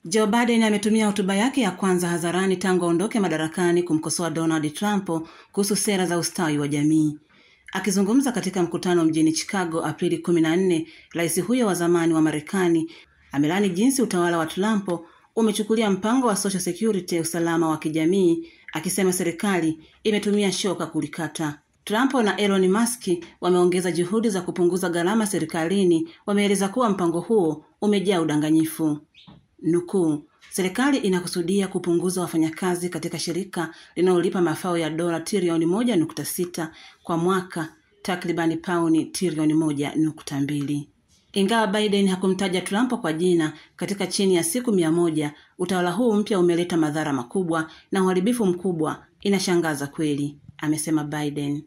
Joe Biden ametumia hotuba yake ya kwanza hadharani tangu aondoke madarakani kumkosoa Donald Trump kuhusu sera za ustawi wa jamii. Akizungumza katika mkutano mjini Chicago Aprili 14, rais huyo wa zamani wa Marekani amelani jinsi utawala wa Trump umechukulia mpango wa Social Security, usalama wa kijamii, akisema serikali imetumia shoka kulikata. Trump na Elon Musk wameongeza juhudi za kupunguza gharama serikalini. Wameeleza kuwa mpango huo umejaa udanganyifu. Nukuu, serikali inakusudia kupunguza wafanyakazi katika shirika linalolipa mafao ya dola trilioni 1.6 kwa mwaka, takribani pauni trilioni 1.2. Ingawa Biden hakumtaja Trump kwa jina, katika chini ya siku 100, utawala huu mpya umeleta madhara makubwa na uharibifu mkubwa. Inashangaza kweli, amesema Biden.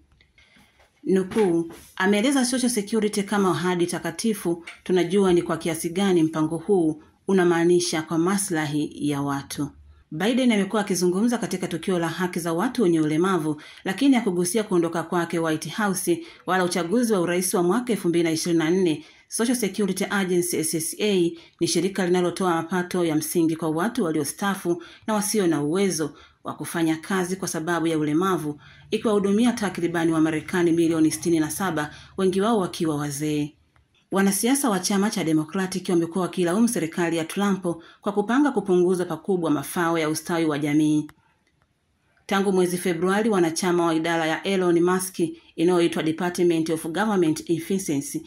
Nukuu, ameeleza Social Security kama ahadi takatifu. Tunajua ni kwa kiasi gani mpango huu unamaanisha kwa maslahi ya watu. Biden amekuwa akizungumza katika tukio la haki za watu wenye ulemavu, lakini hakugusia kuondoka kwake White House wala uchaguzi wa urais wa mwaka 2024. Social Security Agency SSA ni shirika linalotoa mapato ya msingi kwa watu waliostaafu na wasio na uwezo wa kufanya kazi kwa sababu ya ulemavu, ikiwahudumia takribani wa Marekani milioni 67, wengi wao wakiwa wazee. Wanasiasa wa chama cha Democratic wamekuwa wakilaumu serikali ya Trump kwa kupanga kupunguza pakubwa mafao ya ustawi wa jamii. Tangu mwezi Februari, wanachama wa idara ya Elon Musk inayoitwa Department of Government Efficiency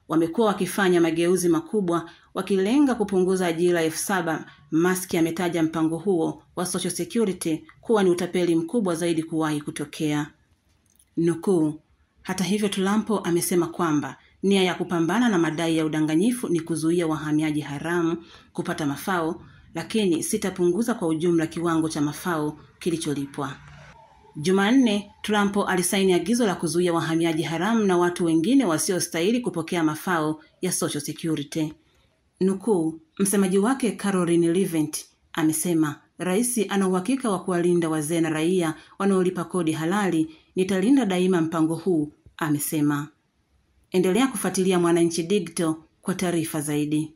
wamekuwa wakifanya mageuzi makubwa wakilenga kupunguza ajira 7,000. Musk ametaja mpango huo wa Social Security kuwa ni utapeli mkubwa zaidi kuwahi kutokea. Nukuu, hata hivyo Trump amesema kwamba nia ya kupambana na madai ya udanganyifu ni kuzuia wahamiaji haramu kupata mafao, lakini sitapunguza kwa ujumla kiwango cha mafao kilicholipwa. Jumanne, Trump alisaini agizo la kuzuia wahamiaji haramu na watu wengine wasiostahili kupokea mafao ya Social Security. Nukuu, msemaji wake Caroline Levitt amesema, rais ana uhakika wa kuwalinda wazee na raia wanaolipa kodi halali. Nitalinda daima mpango huu, amesema. Endelea kufuatilia Mwananchi Digital kwa taarifa zaidi.